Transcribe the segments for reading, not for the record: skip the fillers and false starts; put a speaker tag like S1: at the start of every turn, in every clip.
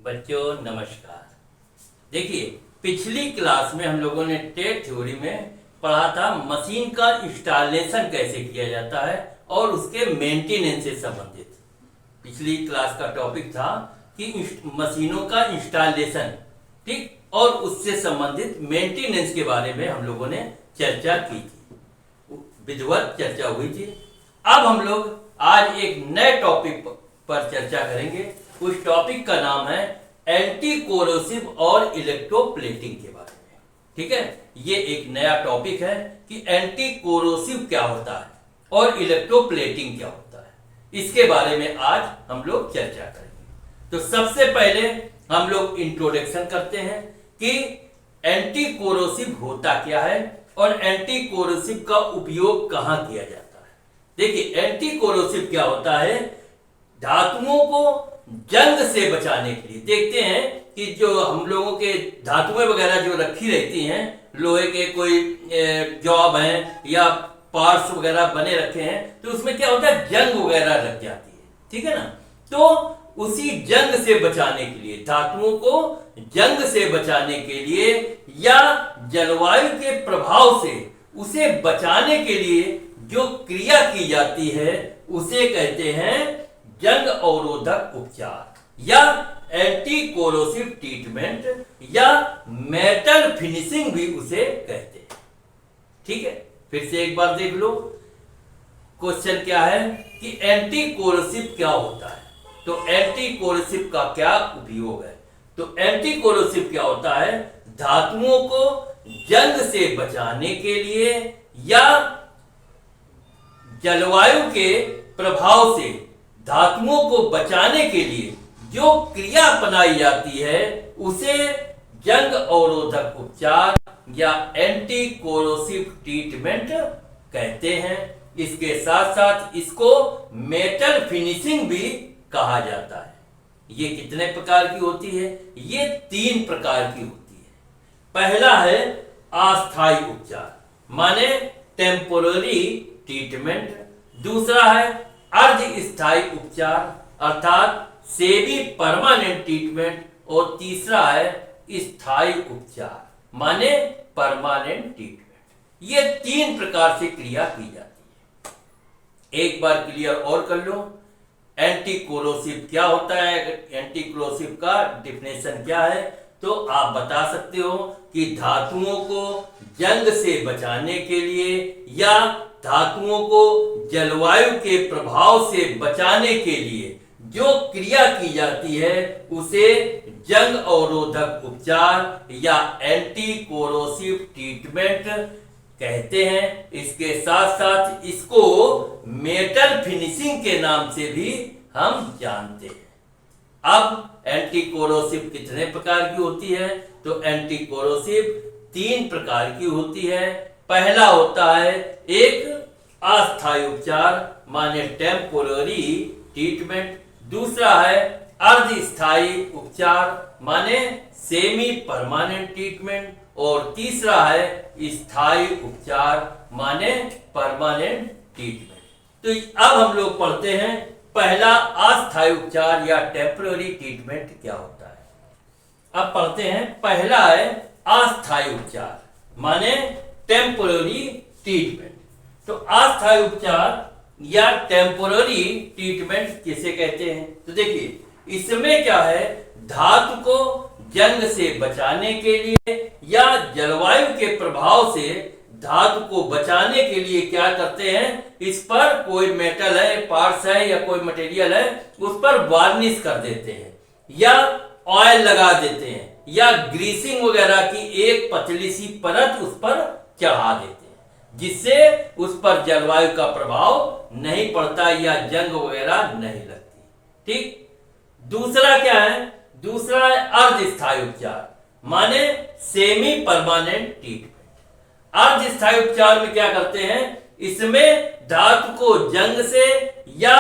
S1: बच्चों नमस्कार। देखिए, पिछली क्लास में हम लोगों ने टेट थ्योरी में पढ़ा था मशीन का इंस्टॉलेशन कैसे किया जाता है और उसके मेंटेनेंस से संबंधित। पिछली क्लास का टॉपिक था कि मशीनों का इंस्टॉलेशन, ठीक, और उससे संबंधित मेंटेनेंस के बारे में हम लोगों ने चर्चा की थी, विधिवत चर्चा हुई थी। अब हम लोग आज एक नए टॉपिक पर चर्चा करेंगे। उस टॉपिक का नाम है एंटी कोरोसिव और इलेक्ट्रोप्लेटिंग के बारे में। ठीक है, ये एक नया टॉपिक है कि एंटी कोरोसिव क्या होता है और इलेक्ट्रोप्लेटिंग क्या होता है, इसके बारे में आज हम लोग चर्चा करेंगे। तो सबसे पहले हम लोग इंट्रोडक्शन करते हैं कि एंटी कोरोसिव होता क्या है और एंटी कोरोसिव का उपयोग कहां किया जाता है। देखिए, एंटी कोरोसिव क्या होता है, धातुओं को जंग से बचाने के लिए। देखते हैं कि जो हम लोगों के धातुएं वगैरह जो रखी रहती हैं, लोहे के कोई जॉब हैं या पार्ट्स वगैरह बने रखे हैं, तो उसमें क्या होता है, जंग वगैरह लग जाती है। ठीक है ना, तो उसी जंग से बचाने के लिए, धातुओं को जंग से बचाने के लिए या जलवायु के प्रभाव से उसे बचाने के लिए जो क्रिया की जाती है उसे कहते हैं जंग अवरोधक उपचार या एंटी कोरोसिव ट्रीटमेंट या मेटल फिनिशिंग भी उसे कहते हैं। ठीक है, फिर से एक बार देख लो, क्वेश्चन क्या है कि एंटी कोरोसिव क्या होता है। तो एंटी कोरोसिव का क्या उपयोग है। तो एंटी कोरोसिव क्या होता है, धातुओं को जंग से बचाने के लिए या जलवायु के प्रभाव से धातुओं को बचाने के लिए जो क्रिया अपनाई जाती है उसे जंग अवरोधक उपचार या एंटी कोरोसिव ट्रीटमेंट कहते हैं। इसके साथ साथ इसको मेटल फिनिशिंग भी कहा जाता है। ये कितने प्रकार की होती है, ये 3 प्रकार की होती है। पहला है अस्थायी उपचार, माने टेम्पोररी ट्रीटमेंट। दूसरा है अर्ध स्थायी उपचार अर्थात सेमी परमानेंट ट्रीटमेंट। और तीसरा है स्थायी उपचार माने परमानेंट ट्रीटमेंट। ये 3 प्रकार से क्रिया की जाती है। एक बार क्लियर और कर लो, एंटी कोरोसिव क्या होता है, एंटी कोरोसिव का डिफिनेशन क्या है। तो आप बता सकते हो कि धातुओं को जंग से बचाने के लिए या धातुओं को जलवायु के प्रभाव से बचाने के लिए जो क्रिया की जाती है उसे जंग अवरोधक उपचार या एंटी कोरोसिव ट्रीटमेंट कहते हैं। इसके साथ साथ इसको मेटल फिनिशिंग के नाम से भी हम जानते हैं। अब एंटी कोरोसिव कितने प्रकार की होती है। तो एंटी कोरोसिव 3 प्रकार की होती है। पहला होता है एक अस्थायी उपचार माने टेम्पोररी ट्रीटमेंट। दूसरा है अर्ध स्थायी उपचार माने सेमी परमानेंट ट्रीटमेंट। और तीसरा है स्थायी उपचार माने परमानेंट ट्रीटमेंट। तो अब हम लोग पढ़ते हैं पहला अस्थायी उपचार या टेम्पोररी ट्रीटमेंट क्या होता है। अब पढ़ते हैं, पहला है अस्थायी उपचार माने टेम्पोररी ट्रीटमेंट। तो अस्थायी उपचार या टेम्पोररी ट्रीटमेंट किसे कहते हैं। तो देखिए, इसमें क्या है, धातु को जंग से बचाने के लिए या जलवायु के प्रभाव से धातु को बचाने के लिए क्या करते हैं, इस पर कोई मेटल है, पार्ट्स है या कोई मटेरियल है, उस पर वार्निश कर देते हैं या ऑयल लगा देते हैं या ग्रीसिंग वगैरह की एक पतली सी परत उस पर चढ़ा देते हैं, जिससे उस पर जलवायु का प्रभाव नहीं पड़ता या जंग वगैरह नहीं लगती। ठीक। दूसरा क्या है, दूसरा है अर्ध स्थायी उपचार माने सेमी परमानेंट ट्रीटमेंट। अर्ध स्थायी उपचार में क्या करते हैं, इसमें धातु को जंग से या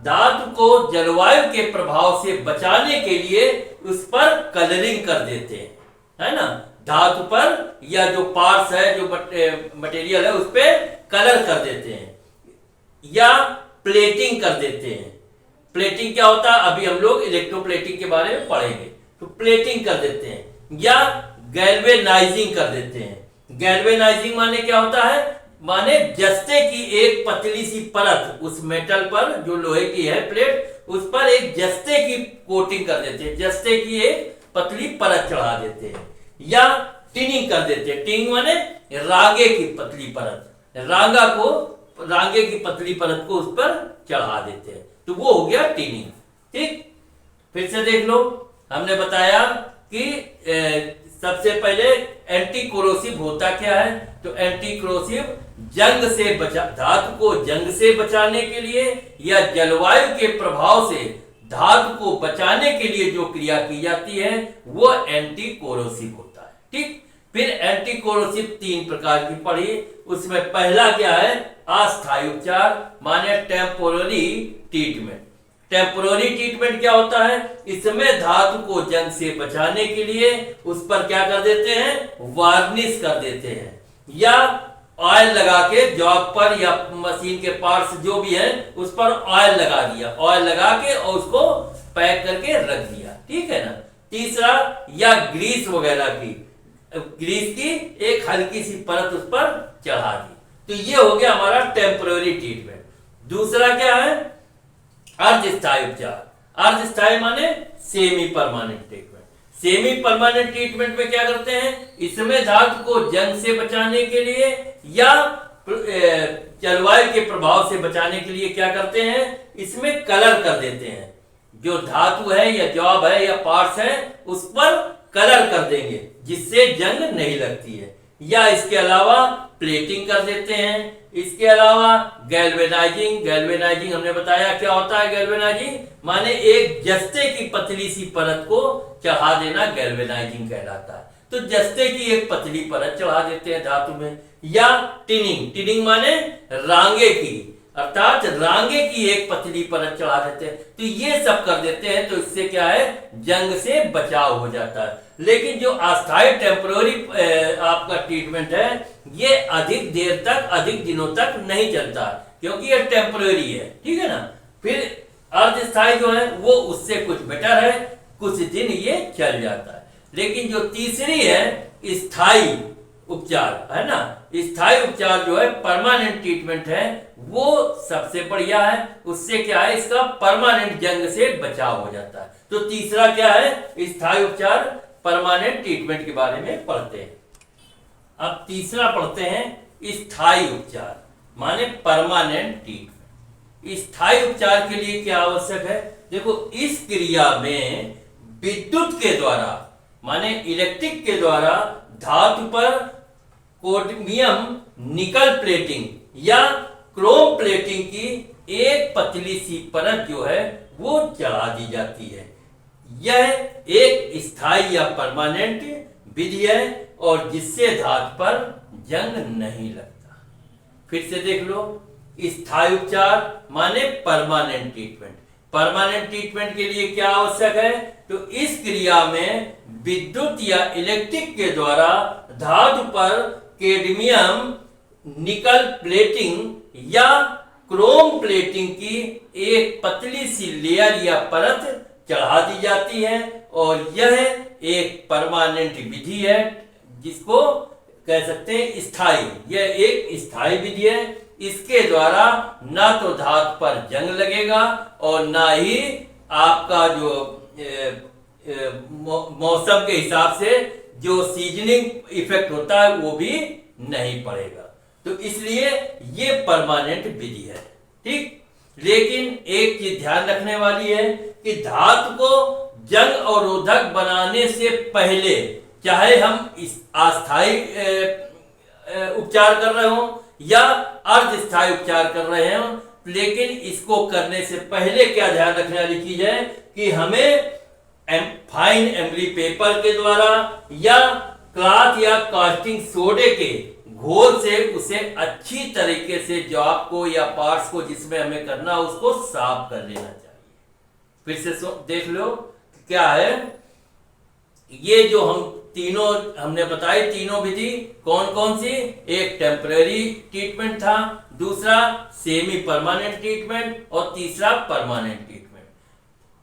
S1: धातु को जलवायु के प्रभाव से बचाने के लिए उस पर कलरिंग कर देते हैं, है ना, धातु पर या जो पार्ट्स है, जो मटेरियल है, उस पर कलर कर देते हैं या प्लेटिंग कर देते हैं। प्लेटिंग क्या होता है, अभी हम लोग इलेक्ट्रोप्लेटिंग के बारे में पढ़ेंगे। तो प्लेटिंग कर देते हैं या गैल्वेनाइजिंग कर देते हैं। गैल्वेनाइजिंग माने क्या होता है, माने जस्ते की एक पतली सी परत उस मेटल पर, जो लोहे की है प्लेट, उस पर एक जस्ते की कोटिंग कर देते हैं, जस्ते की एक पतली परत चढ़ा देते हैं, या टिनिंग कर देते हैं। टिनिंग माने रागे की पतली परत, रागे की पतली परत को उस पर चढ़ा देते हैं, तो वो हो गया टिनिंग। ठीक, फिर से देख लो, हमने बताया कि सबसे पहले एंटी कोरोसिव होता क्या है, तो एंटी कोरोसिव जंग से धातु को जंग से बचाने के लिए या जलवायु के प्रभाव से धातु को बचाने के लिए जो क्रिया की जाती है वो एंटी कोरोसिव होता है। ठीक, फिर एंटी कोरोसिव 3 प्रकार की पढ़ी, उसमें पहला क्या है, अस्थायी उपचार माने टेम्पोररी ट्रीटमेंट। टेम्पोररी ट्रीटमेंट क्या होता है, इसमें धातु को जंग से बचाने के लिए उस पर क्या कर देते हैं, वार्निश कर देते हैं, या ऑयल लगा के जॉब पर या मशीन के पार्ट्स जो भी है उस पर ऑयल लगा दिया, ऑयल लगा के और उसको पैक करके रख दिया। ठीक है ना। तीसरा, या ग्रीस वगैरह की, ग्रीस की एक हल्की सी परत उस पर चढ़ा दी, तो ये हो गया हमारा टेम्पोररी ट्रीटमेंट। दूसरा क्या है, अर्धस्थायी उपचार। अर्धस्थायी माने semi permanent treatment. Semi permanent treatment में क्या करते हैं, इसमें धातु को जंग से बचाने के लिए या जलवायु के प्रभाव से बचाने के लिए क्या करते हैं, इसमें कलर कर देते हैं। जो धातु है या जॉब है या पार्ट्स है उस पर कलर कर देंगे जिससे जंग नहीं लगती है, या इसके अलावा प्लेटिंग कर देते हैं। इसके अलावा गैल्वेनाइजिंग हमने बताया क्या होता है। गैल्वेनाइजिंग माने एक जस्ते की पतली सी परत को चढ़ा देना गैल्वेनाइजिंग कहलाता है, तो जस्ते की एक पतली परत चढ़ा देते हैं धातु में। या टिनिंग माने रांगे की, अर्थात रांगे की एक पतली परत चढ़ा देते हैं, तो ये सब कर देते हैं, तो इससे क्या है, जंग से बचाव हो जाता है। लेकिन जो अस्थायी टेम्पोररी आपका ट्रीटमेंट है ये अधिक देर तक, अधिक दिनों तक नहीं चलता, क्योंकि ये टेम्पोररी है। ठीक है ना। फिर अर्धस्थायी जो है वो उससे कुछ बेटर है, कुछ दिन ये चल जाता है। लेकिन जो तीसरी है स्थायी उपचार है ना, स्थायी उपचार जो है परमानेंट ट्रीटमेंट है, वो सबसे बढ़िया है। उससे क्या है, इसका परमानेंट जंग से बचाव हो जाता है। तो तीसरा क्या है, स्थायी उपचार परमानेंट ट्रीटमेंट के बारे में पढ़ते हैं। अब तीसरा पढ़ते हैं स्थायी उपचार माने परमानेंट ट्रीटमेंट। स्थायी उपचार के लिए क्या आवश्यक है, देखो इस क्रिया में विद्युत के द्वारा माने इलेक्ट्रिक के द्वारा धातु पर कोडमियम निकल प्लेटिंग या क्रोम प्लेटिंग की एक पतली सी परत जो है वो चढ़ा दी जाती है। यह एक स्थायी या परमानेंट विधि है और जिससे धातु पर जंग नहीं लगता। फिर से देख लो, स्थायी उपचार माने परमानेंट ट्रीटमेंट। परमानेंट ट्रीटमेंट के लिए क्या आवश्यक है, तो इस क्रिया में विद्युत या इलेक्ट्रिक के द्वारा धातु पर कैडमियम निकल प्लेटिंग या क्रोम प्लेटिंग की एक पतली सी लेयर या परत चढ़ा दी जाती है, और यह एक परमानेंट विधि है जिसको कह सकते हैं स्थायी। यह एक स्थायी विधि है, इसके द्वारा ना तो धातु पर जंग लगेगा और ना ही आपका जो मौसम के हिसाब से जो सीजनिंग इफेक्ट होता है वो भी नहीं पड़ेगा। तो इसलिए ये परमानेंट विधि है। ठीक, लेकिन एक चीज ध्यान रखने वाली है कि धातु को जंग अवरोधक बनाने से पहले, चाहे हम इस अस्थायी उपचार कर रहे हो या अर्धस्थायी उपचार कर रहे हो, लेकिन इसको करने से पहले क्या ध्यान रखने वाली चीज है कि हमें फाइन एमरी पेपर के द्वारा या क्लॉथ या कास्टिंग सोडे के घोल से उसे अच्छी तरीके से जॉब को या पार्ट्स को जिसमें हमें करना उसको साफ कर लेना चाहिए। फिर से देख लो क्या है, ये जो हम तीनों हमने बताई, तीनों विधि कौन कौन सी, एक टेम्पररी ट्रीटमेंट था, दूसरा सेमी परमानेंट ट्रीटमेंट और तीसरा परमानेंट ट्रीटमेंट।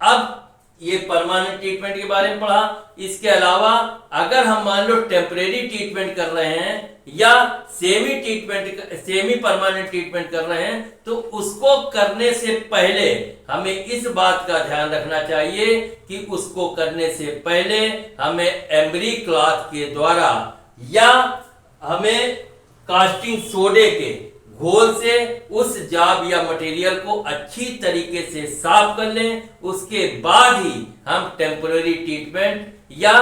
S1: अब ये परमानेंट ट्रीटमेंट के बारे में पढ़ा। इसके अलावा अगर हम मान लो टेम्परेरी ट्रीटमेंट कर रहे हैं या सेमी परमानेंट ट्रीटमेंट कर रहे हैं, तो उसको करने से पहले हमें इस बात का ध्यान रखना चाहिए कि उसको करने से पहले हमें एम्बरी क्लॉथ के द्वारा या हमें कास्टिंग सोडे के घोल से उस जाब या मटेरियल को अच्छी तरीके से साफ कर लें। उसके बाद ही हम टेम्पररी ट्रीटमेंट या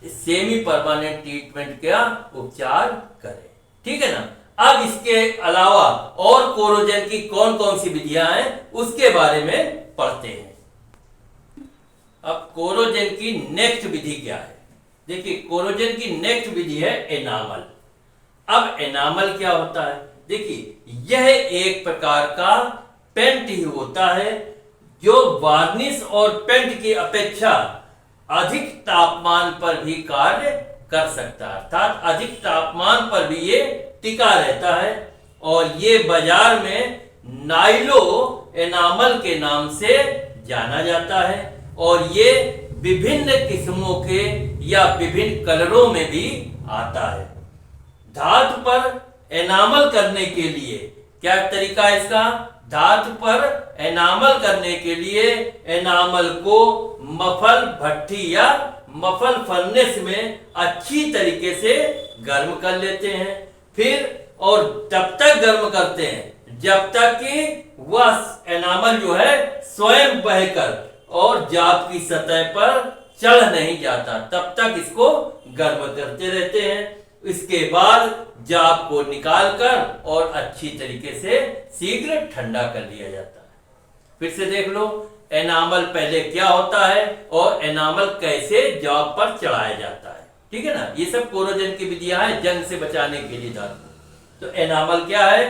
S1: सेमी परमानेंट ट्रीटमेंट का उपचार करें। ठीक है ना। अब इसके अलावा और कोरोजन की कौन कौन सी विधियां हैं उसके बारे में पढ़ते हैं। अब कोरोजन की नेक्स्ट विधि क्या है? देखिए, कोरोजन की नेक्स्ट विधि है एनामल। अब एनामल क्या होता है? देखिए, यह एक प्रकार का पेंट ही होता है जो वार्निश और पेंट की अपेक्षा अधिक तापमान पर भी कार्य कर सकता है, अर्थात अधिक तापमान पर भी ये टिका रहता है। और ये बाजार में नाइलो एनामल के नाम से जाना जाता है और ये विभिन्न किस्मों के या विभिन्न कलरों में भी आता है। धातु पर एनामल करने के लिए क्या तरीका है इसका? धातु पर एनामल करने के लिए एनामल को मफल भट्टी या मफल फर्नेस में अच्छी तरीके से गर्म कर लेते हैं। फिर और तब तक गर्म करते हैं जब तक कि वह एनामल जो है स्वयं बहकर और जाप की सतह पर चढ़ नहीं जाता, तब तक इसको गर्म करते रहते हैं। इसके बाद जाप को निकालकर और अच्छी तरीके से शीघ्र ठंडा कर लिया जाता है। फिर से देख लो, एनामल पहले क्या होता है और एनामल कैसे जाप पर चढ़ाया जाता है। ठीक है ना। ये सब कोरोजन की विधियां हैं जंग से बचाने के लिए धातु। तो एनामल क्या है?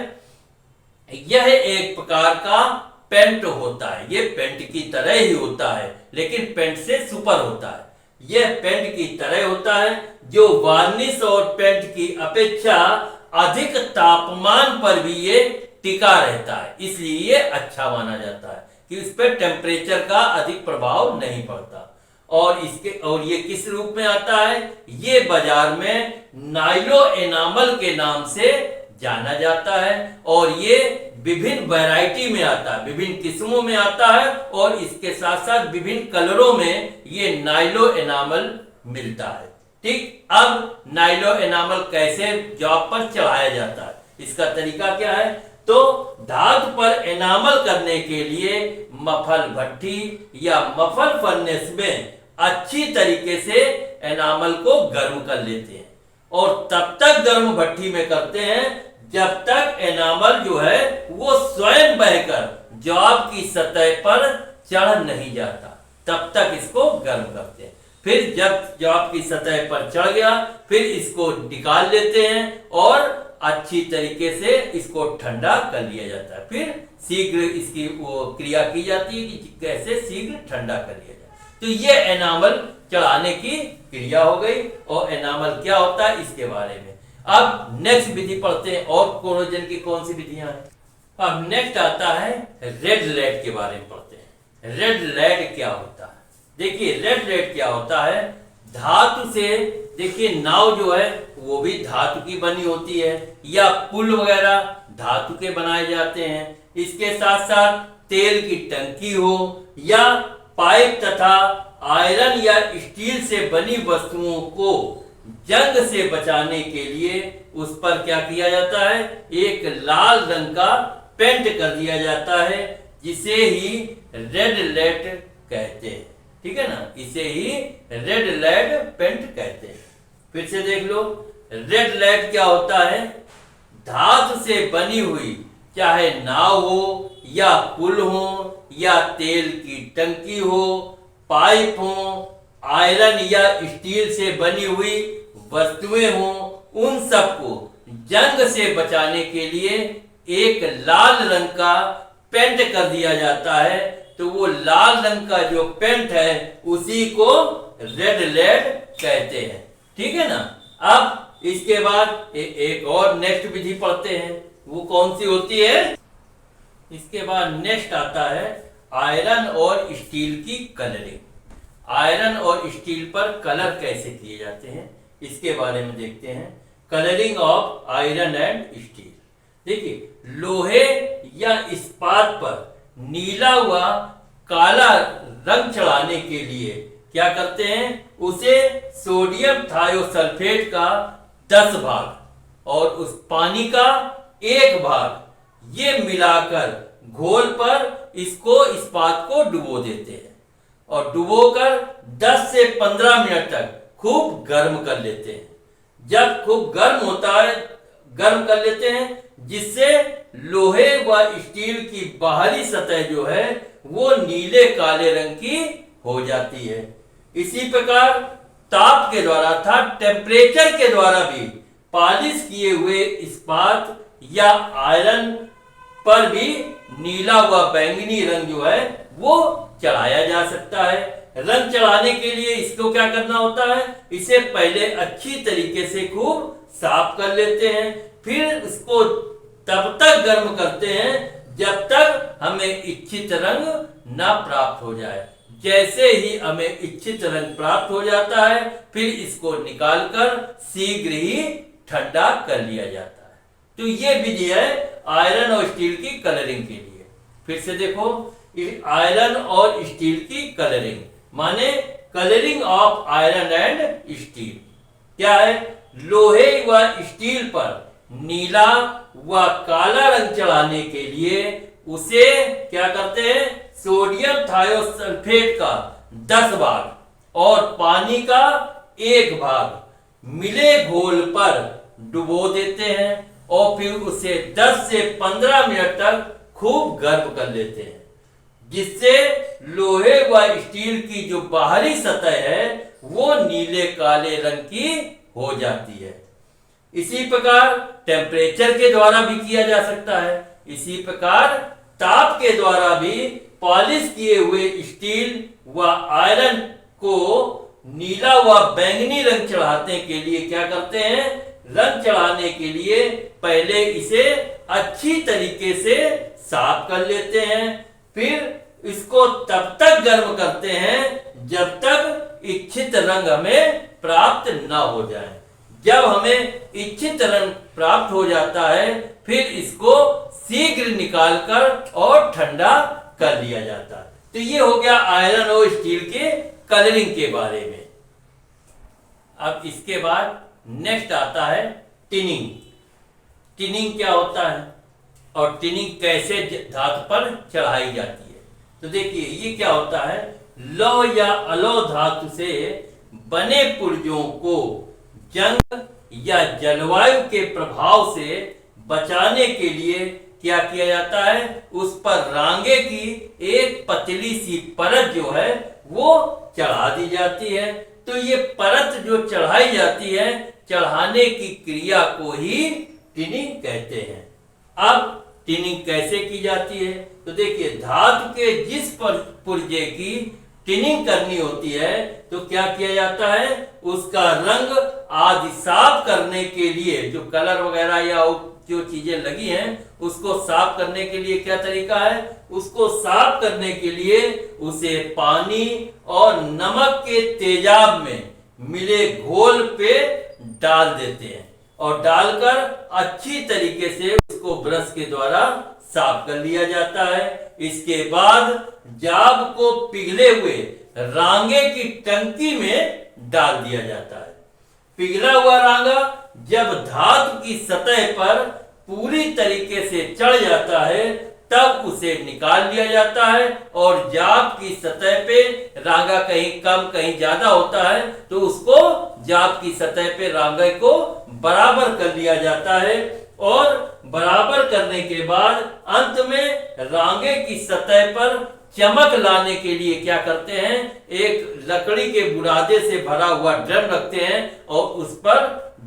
S1: यह एक प्रकार का पेंट होता है। ये पेंट की तरह ही होता है लेकिन पेंट से सुपर होता है। यह पेंट की तरह होता है जो वार्निश और पेंट की अपेक्षा अधिक तापमान पर भी ये टिका रहता है, इसलिए ये अच्छा माना जाता है कि इस पर टेम्परेचर का अधिक प्रभाव नहीं पड़ता। और ये किस रूप में आता है? ये बाजार में नाइलो एनामल के नाम से जाना जाता है और ये विभिन्न वैरायटी में आता है, विभिन्न किस्मों में आता है और इसके साथ साथ विभिन्न कलरों में ये नाइलो एनामल मिलता है। ठीक। अब नाइलो एनामल कैसे जॉब पर चढ़ाया जाता है, इसका तरीका क्या है? तो धातु पर एनामल करने के लिए मफल भट्टी या मफल फर्नेस में अच्छी तरीके से एनामल को गर्म कर लेते हैं और तब तक गर्म भट्टी में करते हैं जब तक एनामल जो है वो स्वयं बहकर जॉब की सतह पर चढ़ नहीं जाता, तब तक इसको गर्म करते हैं। फिर जब जॉब की सतह पर चढ़ गया फिर इसको निकाल लेते हैं और अच्छी तरीके से इसको ठंडा कर लिया जाता है। फिर शीघ्र इसकी वो क्रिया की जाती है कि कैसे शीघ्र ठंडा कर लिया जाए। तो ये एनामल चढ़ाने की क्रिया हो गई और एनामल क्या होता है इसके बारे में। अब नेक्स्ट विधि पढ़ते हैं और कोरोजन की कौन सी विधियां हैं। अब नेक्स्ट आता है रेड लेड के बारे में पढ़ते हैं। रेड लेड क्या होता है? देखिए, रेड लेड क्या होता है? धातु से, देखिए नाव जो है वो भी धातु की बनी होती है या पुल वगैरह धातु के बनाए जाते हैं। इसके साथ साथ तेल की टंकी हो या पाइप तथा आयरन या स्टील से बनी वस्तुओं को जंग से बचाने के लिए उस पर क्या किया जाता है? एक लाल रंग का पेंट कर दिया जाता है जिसे ही रेड लेड कहते हैं। ठीक है ना, इसे ही रेड लेड पेंट कहते हैं। फिर से देख लो, रेड लेड क्या होता है? धातु से बनी हुई चाहे नाव हो या पुल हो या तेल की टंकी हो, पाइप हो, आयरन या स्टील से बनी हुई वस्तुएं हों, उन सबको जंग से बचाने के लिए एक लाल रंग का पेंट कर दिया जाता है। तो वो लाल रंग का जो पेंट है उसी को रेड लेड कहते हैं। ठीक है ना। अब इसके बाद एक और नेक्स्ट विधि पढ़ते हैं, वो कौन सी होती है? इसके बाद नेक्स्ट आता है आयरन और स्टील की कलरिंग। आयरन और स्टील पर कलर कैसे किए जाते हैं इसके बारे में देखते हैं। Colouring of iron and steel. देखिए, लोहे या इस्पात पर नीला व काला रंग चढ़ाने के लिए क्या करते हैं, उसे सोडियम थायोसल्फेट का 10 भाग और उस पानी का 1 भाग ये मिलाकर घोल पर इसको इस्पात को डुबो देते हैं और डुबोकर 10 से 15 मिनट तक खूब गर्म कर लेते हैं। जब खूब गर्म होता है, गर्म कर लेते हैं, जिससे लोहे व स्टील की बाहरी सतह जो है वो नीले काले रंग की हो जाती है। इसी प्रकार ताप के द्वारा अर्थात टेम्परेचर के द्वारा भी पॉलिश किए हुए इस्पात या आयरन पर भी नीला व बैंगनी रंग जो है वो चढ़ाया जा सकता है। रंग चढ़ाने के लिए इसको क्या करना होता है, इसे पहले अच्छी तरीके से खूब साफ कर लेते हैं, फिर इसको तब तक गर्म करते हैं जब तक हमें इच्छित रंग ना प्राप्त हो जाए। जैसे ही हमें इच्छित रंग प्राप्त हो जाता है फिर इसको निकालकर शीघ्र ही ठंडा कर लिया जाता है। तो ये विधि है आयरन और स्टील की कलरिंग के लिए। फिर से देखो, आयरन और स्टील की कलरिंग माने colouring of iron and steel क्या है, लोहे व स्टील पर नीला व काला रंग चढ़ाने के लिए उसे क्या करते हैं, सोडियम थायोसल्फेट का 10 भाग और पानी का 1 भाग मिले घोल पर डुबो देते हैं और फिर उसे 10 से 15 मिनट तक खूब गर्म कर लेते हैं, जिससे लोहे व स्टील की जो बाहरी सतह है वो नीले काले रंग की हो जाती है। इसी प्रकार टेम्परेचर के द्वारा भी किया जा सकता है। इसी प्रकार ताप के द्वारा भी पॉलिश किए हुए स्टील व आयरन को नीला व बैंगनी रंग चढ़ाने के लिए क्या करते हैं, रंग चढ़ाने के लिए पहले इसे अच्छी तरीके से साफ कर लेते हैं, फिर इसको तब तक गर्म करते हैं जब तक इच्छित रंग हमें प्राप्त ना हो जाए। जब हमें इच्छित रंग प्राप्त हो जाता है फिर इसको शीघ्र निकालकर और ठंडा कर लिया जाता है। तो ये हो गया आयरन और स्टील के कलरिंग के बारे में। अब इसके बाद नेक्स्ट आता है टिनिंग। टिनिंग क्या होता है और टिनिंग कैसे धातु पर चढ़ाई जाती है। तो देखिए ये क्या होता है, लौह या अलौह धातु से बने पुर्जों को जंग या जलवायु के प्रभाव से बचाने के लिए क्या किया जाता है, उस पर रांगे की एक पतली सी परत जो है वो चढ़ा दी जाती है। तो ये परत जो चढ़ाई जाती है, चढ़ाने की क्रिया को ही टिनिंग कहते हैं। अब टिनिंग कैसे की जाती है, तो देखिए धातु के जिस पुर्जे की टिनिंग करनी होती है तो क्या किया जाता है, उसका रंग आदि साफ करने के लिए जो कलर वगैरह या जो चीजें लगी हैं उसको साफ करने के लिए क्या तरीका है, उसको साफ करने के लिए उसे पानी और नमक के तेजाब में मिले घोल पे डाल देते हैं और डालकर अच्छी तरीके से उसको ब्रश के द्वारा साफ कर लिया जाता है। इसके बाद जाब को पिघले हुए रांगे की टंकी में डाल दिया जाता है। पिघला हुआ रांगा जब धातु की सतह पर पूरी तरीके से चढ़ जाता है तब उसे निकाल लिया जाता है और जाब की सतह पे रांगा कहीं कम कहीं ज्यादा होता है तो उसको जाब की सतह पे रांगे को बराबर कर लिया जाता है और बराबर करने के बाद अंत में रांगे की सतह पर चमक लाने के लिए क्या करते हैं, एक लकड़ी के बुरादे से भरा हुआ ड्रम रखते हैं और उस पर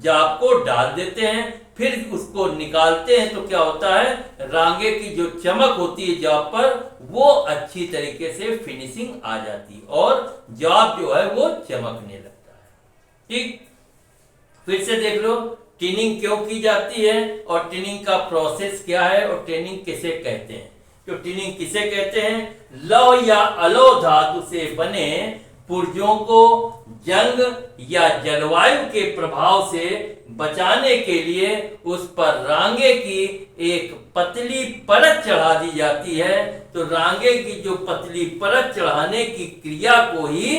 S1: जाब को डाल देते हैं, फिर उसको निकालते हैं तो क्या होता है, रांगे की जो चमक होती है जाब पर वो अच्छी तरीके से फिनिशिंग आ जाती है और जाब जो है वो चमकने लगता है। ठीक, फिर से देख लो टिनिंग क्यों की जाती है और टिनिंग का प्रोसेस क्या है और टिनिंग किसे कहते हैं। तो टिनिंग किसे कहते हैं, लौह या अलौह धातु से बने पुर्जों को जंग या जलवायु के प्रभाव से बचाने के लिए उस पर रांगे की एक पतली परत चढ़ा दी जाती है। तो रांगे की जो पतली परत चढ़ाने की क्रिया को ही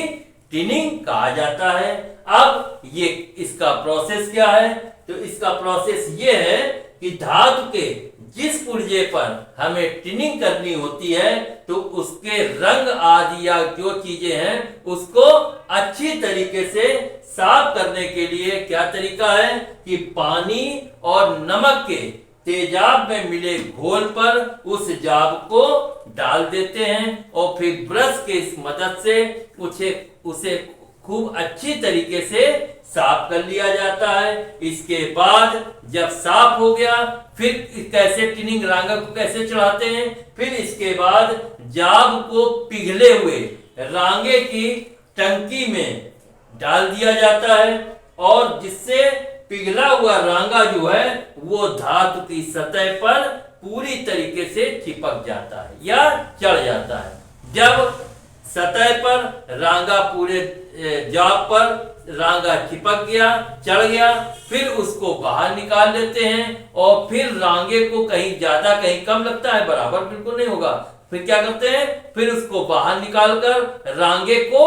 S1: टिनिंग कहा जाता है। अब ये इसका प्रोसेस क्या है? तो इसका प्रोसेस ये है कि धातु के जिस पुर्जे पर हमें टिनिंग करनी होती है तो उसके रंग आदि या जो चीजें हैं उसको अच्छी तरीके से साफ करने के लिए क्या तरीका है कि पानी और नमक के तेजाब में मिले घोल पर उस जाब को डाल देते हैं और फिर ब्रश के इस मदद से उसे खूब अच्छी तरीके से साफ कर लिया जाता है। इसके बाद जब साफ हो गया फिर कैसे टिनिंग रांगा को कैसे चढ़ाते हैं, फिर इसके बाद जाब को पिघले हुए रांगे की टंकी में डाल दिया जाता है और जिससे पिघला हुआ रांगा जो है वो धातु की सतह पर पूरी तरीके से चिपक जाता है या चढ़ जाता है। जब सतह पर रांगा पूरे जाब पर रांगा चिपक गया, चढ़ गया, फिर उसको बाहर निकाल लेते हैं और फिर रांगे को कहीं ज्यादा कहीं कम लगता है, बराबर बिल्कुल नहीं होगा। फिर क्या करते हैं, फिर उसको बाहर निकालकर रांगे को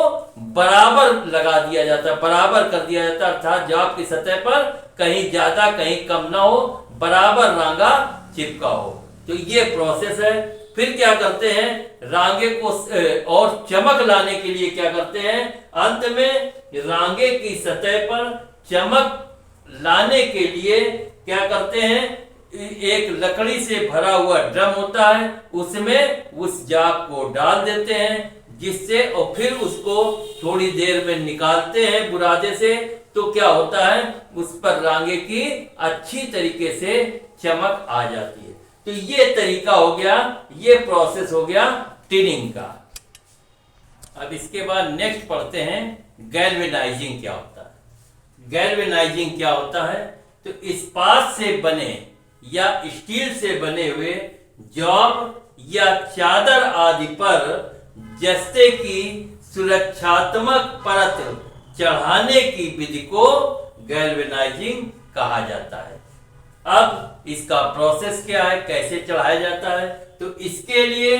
S1: बराबर लगा दिया जाता है, बराबर कर दिया जाता है, अर्थात जाब की सतह पर कहीं ज्यादा कहीं कम ना हो, बराबर रांगा चिपका हो। तो ये प्रोसेस है। फिर क्या करते हैं, रांगे को और चमक लाने के लिए क्या करते हैं, अंत में रांगे की सतह पर चमक लाने के लिए क्या करते हैं, एक लकड़ी से भरा हुआ ड्रम होता है उसमें उस जाब को डाल देते हैं जिससे, और फिर उसको थोड़ी देर में निकालते हैं बुरादे से। तो क्या होता है, उस पर रांगे की अच्छी तरीके से चमक आ जाती है। तो ये तरीका हो गया, ये प्रोसेस हो गया टिनिंग का। अब इसके बाद नेक्स्ट पढ़ते हैं गैल्वेनाइजिंग क्या होता है। गैल्वेनाइजिंग क्या होता है, तो इस्पात से बने या स्टील से बने हुए जॉब या चादर आदि पर जस्ते की सुरक्षात्मक परत चढ़ाने की विधि को गैल्वेनाइजिंग कहा जाता है। अब इसका प्रोसेस क्या है, कैसे चढ़ाया जाता है, तो इसके लिए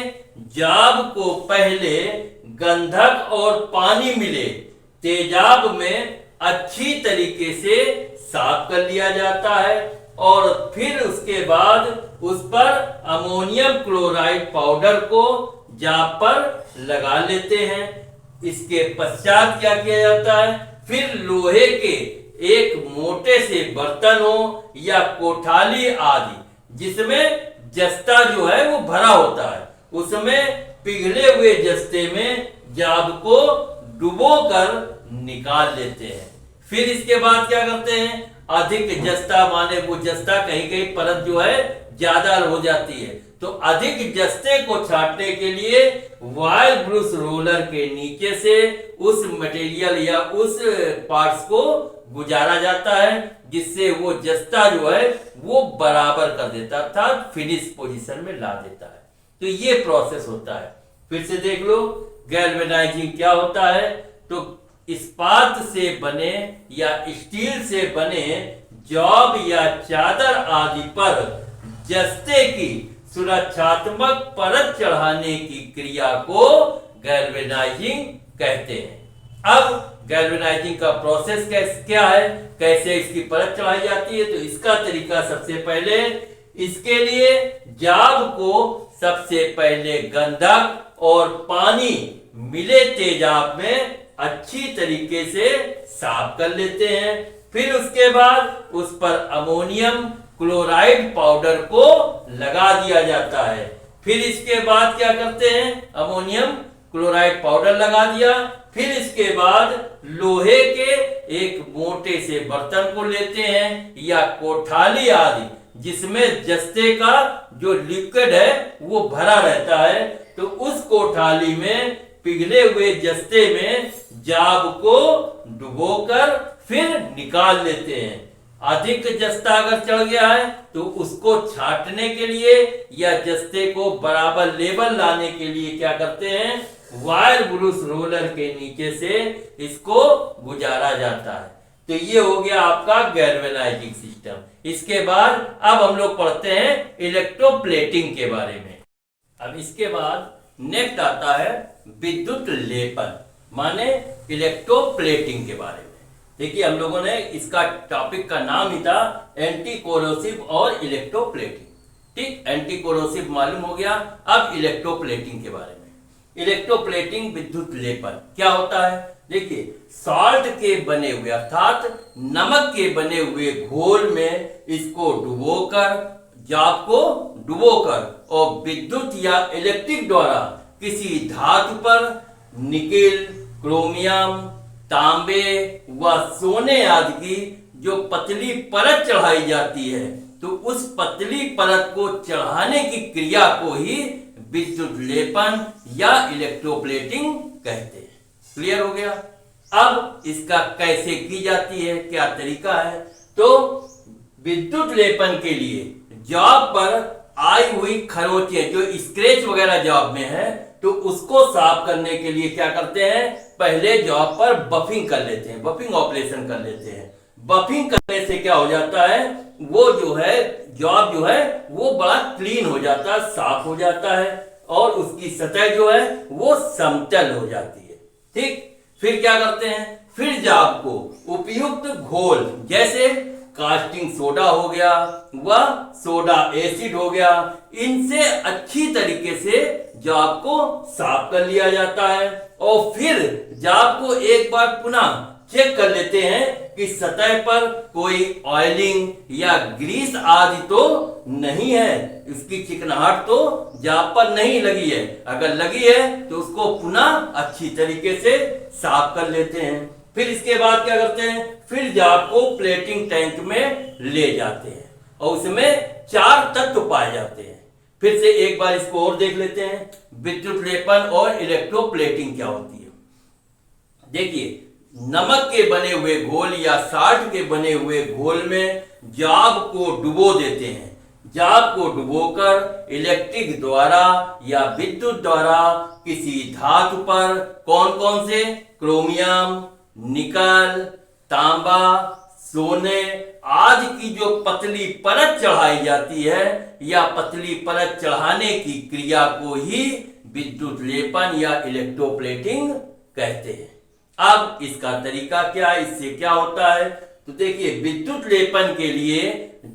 S1: जाब को पहले गंधक और पानी मिले तेजाब में अच्छी तरीके से साफ कर लिया जाता है और फिर उसके बाद उस पर अमोनियम क्लोराइड पाउडर को जाब पर लगा लेते हैं। इसके पश्चात क्या किया जाता है, फिर लोहे के एक मोटे से बर्तन हो या कोठाली आदि जिसमें जस्ता जो है वो भरा होता है, उसमें पिघले हुए जस्ते में जाब को डुबोकर निकाल लेते हैं। फिर इसके बाद क्या करते हैं, अधिक जस्ता माने वो जस्ता कहीं कहीं परत जो है ज्यादा हो जाती है, तो अधिक जस्ते को छाटने के लिए वायल ब्रुश रोलर के नीचे से उस मटेरियल या उस पार्ट्स को गुजारा जाता है जिससे वो जस्ता जो है वो बराबर कर देता है, अर्थात फिनिश पोजीशन में ला देता है। तो ये प्रोसेस होता है। फिर से देख लो गैल्वेनाइजिंग क्या होता है, तो इस्पात से बने या स्टील से बने जॉब या चादर आदि पर जस्ते की सुरक्षात्मक परत चढ़ाने की क्रिया को गैल्वेनाइजिंग कहते हैं। अब गैल्वेनाइजिंग का प्रोसेस क्या है, कैसे इसकी परत चढ़ाई जाती है, तो इसका तरीका सबसे पहले इसके लिए जाब को सबसे पहले गंधक और पानी मिले तेजाब में अच्छी तरीके से साफ कर लेते हैं। फिर उसके बाद उस पर अमोनियम क्लोराइड पाउडर को लगा दिया जाता है। फिर इसके बाद क्या करते हैं, अमोनियम क्लोराइड पाउडर लगा दिया, फिर इसके बाद लोहे के एक मोटे से बर्तन को लेते हैं या कोठाली आदि जिसमें जस्ते का जो लिक्विड है वो भरा रहता है, तो उस कोठाली में पिघले हुए जस्ते में जाब को डुबोकर फिर निकाल लेते हैं। अधिक जस्ता अगर चढ़ गया है तो उसको छाटने के लिए या जस्ते को बराबर लेवल लाने के लिए क्या करते हैं, वायर ब्रूस रोलर के नीचे से इसको गुजारा जाता है। तो ये हो गया आपका गैल्वेनाइजिंग सिस्टम। इसके बाद अब हम लोग पढ़ते हैं इलेक्ट्रोप्लेटिंग के बारे में। अब इसके बाद नेक्स्ट आता है विद्युत लेपन माने इलेक्ट्रोप्लेटिंग के बारे में। देखिए हम लोगों ने इसका टॉपिक का नाम ही था एंटी कोरोसिव और इलेक्ट्रोप्लेटिंग। ठीक, एंटी कोरोसिव मालूम हो गया। अब इलेक्ट्रोप्लेटिंग के बारे में। इलेक्ट्रोप्लेटिंग विद्युत लेपन क्या होता है? देखिए सॉल्ट के बने हुए अर्थात नमक के बने हुए घोल में इसको डुबोकर, जाप को डुबोकर और विद्युत या इलेक्ट्रिक द्वारा किसी धातु पर निकेल, क्रोमियम, तांबे व सोने आदि की जो पतली परत चढ़ाई जाती है, तो उस पतली परत को चढ़ाने की क्रिया को ही विद्युत लेपन या इलेक्ट्रोप्लेटिंग कहते हैं। क्लियर हो गया? अब इसका कैसे की जाती है, क्या तरीका है? तो विद्युत लेपन के लिए जॉब पर आई हुई खरोंचें जो स्क्रैच वगैरह जॉब में है, तो उसको साफ करने के लिए क्या करते हैं? पहले जॉब पर बफिंग कर लेते हैं, बफिंग ऑपरेशन कर लेते हैं। बफिंग करने से क्या हो जाता है? वो जो है जॉब जो है वो बड़ा क्लीन हो जाता है, साफ हो जाता है और उसकी सतह जो है वो समतल हो जाती है। ठीक, फिर क्या करते हैं? फिर जॉब को उपयुक्त घोल जैसे कास्टिंग सोडा हो गया व सोडा एसिड हो गया, इनसे अच्छी तरीके से जॉब को साफ कर लिया जाता है और फिर जॉब को एक बार पुनः चेक कर लेते हैं कि सतह पर कोई ऑयलिंग या ग्रीस आदि तो नहीं है, इसकी चिकनाहट तो जॉब पर नहीं लगी है। अगर लगी है तो उसको पुनः अच्छी तरीके से साफ कर लेते हैं। फिर इसके बाद क्या करते हैं? फिर जॉब को प्लेटिंग टैंक में ले जाते हैं और उसमें 4 तत्व पाए जाते हैं। फिर से एक बार इसको और देख लेते हैं, विद्युत लेपन और इलेक्ट्रोप्लेटिंग क्या होती है। देखिए नमक के बने हुए घोल या साल्ट के बने हुए घोल में जॉब को डुबो देते हैं। जॉब को डुबोकर इलेक्ट्रिक द्वारा या विद्युत द्वारा किसी धातु पर कौन कौन से? क्रोमियम, निकल, तांबा, सोने आदि की जो पतली परत चढ़ाई जाती है या पतली परत चढ़ाने की क्रिया को ही विद्युत लेपन या इलेक्ट्रोप्लेटिंग कहते हैं। अब इसका तरीका क्या है, इससे क्या होता है? तो देखिए विद्युत लेपन के लिए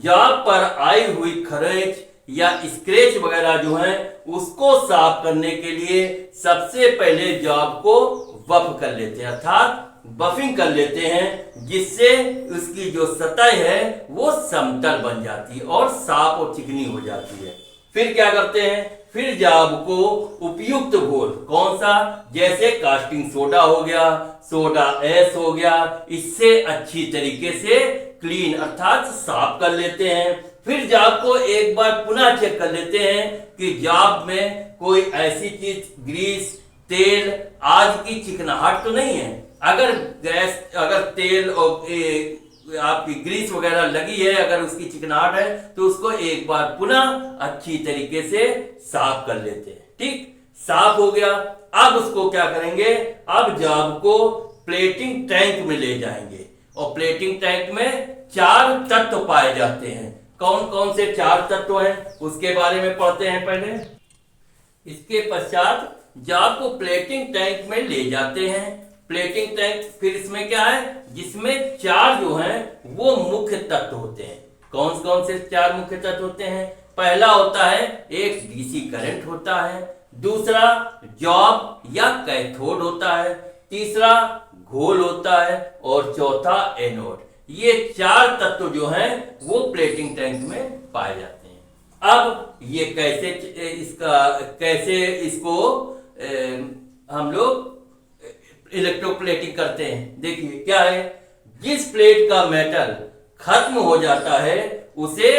S1: जॉब पर आई हुई खरोंच या स्क्रैच वगैरह जो है उसको साफ करने के लिए सबसे पहले जॉब को बफ कर लेते हैं अर्थात बफिंग कर लेते हैं, जिससे उसकी जो सतह है वो समतल बन जाती है और साफ और चिकनी हो जाती है। फिर क्या करते हैं? फिर जॉब को उपयुक्त घोल कौन सा? जैसे कास्टिंग सोडा हो गया, सोडा एस हो गया, इससे अच्छी तरीके से क्लीन अर्थात साफ कर लेते हैं। फिर जॉब को एक बार पुनः चेक कर लेते हैं कि जॉब में कोई ऐसी चीज ग्रीस, तेल आदि की चिकनाहट तो नहीं है। अगर तेल और आपकी ग्रीस वगैरह लगी है, अगर उसकी चिकनाहट है तो उसको एक बार पुनः अच्छी तरीके से साफ कर लेते हैं। ठीक, साफ हो गया। अब उसको क्या करेंगे? अब जॉब को प्लेटिंग टैंक में ले जाएंगे और प्लेटिंग टैंक में 4 तत्व पाए जाते हैं। कौन कौन से 4 तत्व हैं उसके बारे में पढ़ते हैं पहले। इसके पश्चात जॉब को प्लेटिंग टैंक में ले जाते हैं। प्लेटिंग टैंक फिर इसमें क्या है? जिसमें 4 जो हैं वो मुख्य तत्व होते हैं। कौन कौन से 4 मुख्य तत्व होते हैं? पहला होता है एक डीसी करंट होता है, दूसरा जॉब या कैथोड होता है, तीसरा घोल होता है और चौथा एनोड। ये 4 तत्व जो हैं वो प्लेटिंग टैंक में पाए जाते हैं। अब ये कैसे इसको हम लोग इलेक्ट्रोप्लेटिंग करते हैं। देखिए क्या है? जिस प्लेट का मेटल खत्म हो जाता है उसे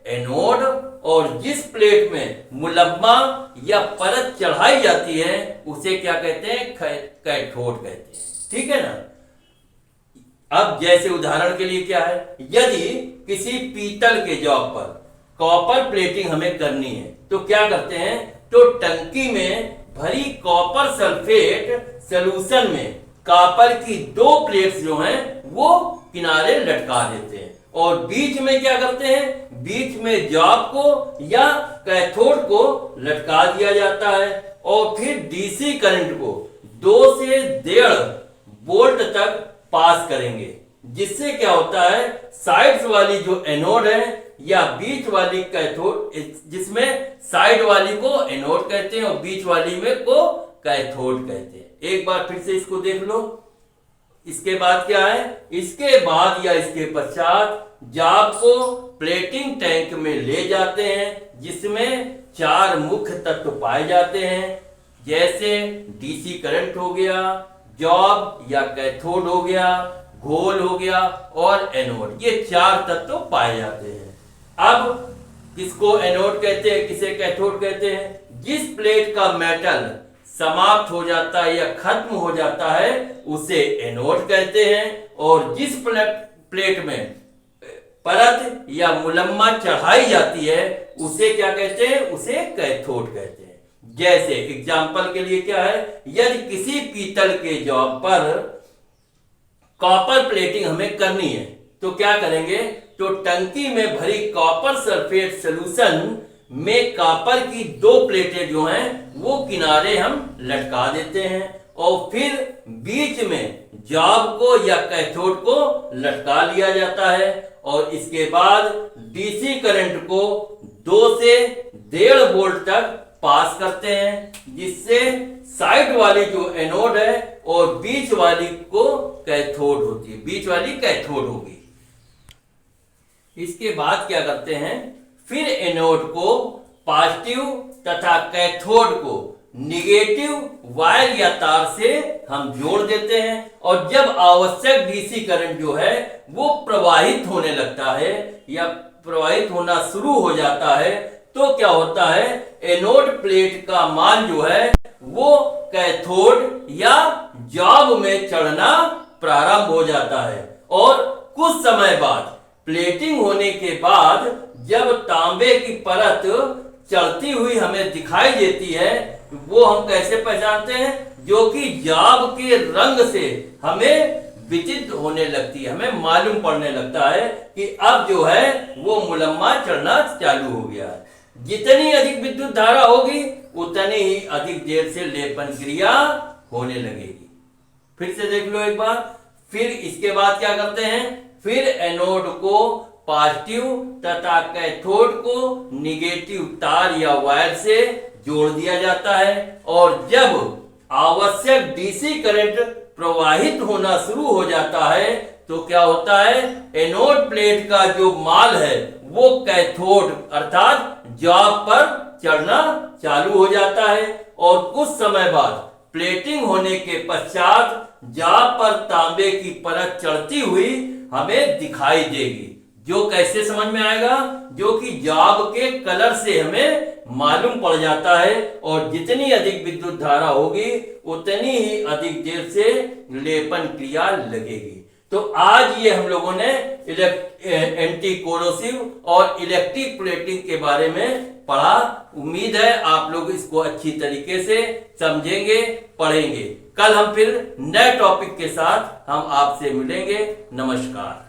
S1: एनोड और जिस प्लेट में मुलम्मा या परत चढ़ाई जाती है उसे क्या कहते हैं? कैथोड कहते हैं। ठीक है ना? अब जैसे उदाहरण के लिए क्या है? यदि किसी पीतल के जॉब पर कॉपर प्लेटिंग हमें करनी है तो क्या करते हैं? तो टंकी में भरी कॉपर सल्फेट सॉल्यूशन में कॉपर की 2 प्लेट्स जो हैं वो किनारे लटका देते हैं और बीच में क्या करते हैं, बीच में जॉब को या कैथोड को लटका दिया जाता है और फिर डीसी करंट को 2 से 1.5 वोल्ट तक पास करेंगे, जिससे क्या होता है, साइड्स वाली जो एनोड है या बीच वाली कैथोड, जिसमें साइड वाली को एनोड कहते हैं और बीच वाली में को कैथोड कहते हैं। एक बार फिर से इसको देख लो। इसके बाद क्या है, इसके बाद या इसके पश्चात जॉब को प्लेटिंग टैंक में ले जाते हैं, जिसमें 4 मुख्य तत्व पाए जाते हैं, जैसे डीसी करंट हो गया, जॉब या कैथोड हो गया, घोल हो गया और एनोड। ये 4 तत्व पाए जाते हैं। अब किसको एनोड कहते हैं, किसे कैथोड कहते हैं? जिस प्लेट का मेटल समाप्त हो जाता है या खत्म हो जाता है उसे एनोड कहते हैं और जिस प्लेट में परत या मुलम्मा चढ़ाई जाती है उसे क्या कहते हैं, उसे कैथोड कहते हैं। जैसे एग्जाम्पल के लिए क्या है, यदि किसी पीतल के जॉब पर कॉपर प्लेटिंग हमें करनी है तो क्या करेंगे, तो टंकी में भरी कॉपर सल्फेट सॉल्यूशन में कॉपर की 2 प्लेटें जो हैं वो किनारे हम लटका देते हैं और फिर बीच में जॉब को या कैथोड को लटका लिया जाता है और इसके बाद डीसी करंट को 2 से 1.5 वोल्ट तक पास करते हैं, जिससे साइड वाली जो एनोड है और बीच वाली को कैथोड होती है, बीच वाली कैथोड होगी। इसके बाद क्या करते हैं, फिर एनोड को पॉजिटिव तथा कैथोड को निगेटिव वायर या तार से हम जोड़ देते हैं और जब आवश्यक डीसी करंट जो है वो प्रवाहित होने लगता है या प्रवाहित होना शुरू हो जाता है तो क्या होता है, एनोड प्लेट का मान जो है वो कैथोड या जॉब में चढ़ना प्रारंभ हो जाता है और कुछ समय बाद प्लेटिंग होने के बाद जब तांबे की परत चढ़ती हुई हमें दिखाई देती है, वो हम कैसे पहचानते हैं, जो कि जॉब के रंग से हमें विचित्र होने लगती है, हमें मालूम पड़ने लगता है कि अब जो है वो मुलम्मा चढ़ना चालू हो गया है। जितनी अधिक विद्युत धारा होगी उतनी ही अधिक देर से लेपन क्रिया होने लगेगी। फिर से देख लो एक बार। फिर इसके बाद क्या करते हैं, फिर एनोड को पॉजिटिव तथा कैथोड को निगेटिव तार या वायर से जोड़ दिया जाता है और जब आवश्यक डीसी करंट प्रवाहित होना शुरू हो जाता है तो क्या होता है, एनोड प्लेट का जो माल है वो कैथोड अर्थात जॉब पर चढ़ना चालू हो जाता है और कुछ समय बाद प्लेटिंग होने के पश्चात जॉब पर तांबे की परत चढ़ती हुई हमें दिखाई देगी। जो कैसे समझ में आएगा, जो कि जॉब के कलर से हमें मालूम पड़ जाता है और जितनी अधिक विद्युत धारा होगी उतनी ही अधिक देर से लेपन क्रिया लगेगी। तो आज ये हम लोगों ने एंटी कोरोसिव और इलेक्ट्रिक प्लेटिंग के बारे में पढ़ा। उम्मीद है आप लोग इसको अच्छी तरीके से समझेंगे, पढ़ेंगे। कल हम फिर नए टॉपिक के साथ हम आपसे मिलेंगे। नमस्कार।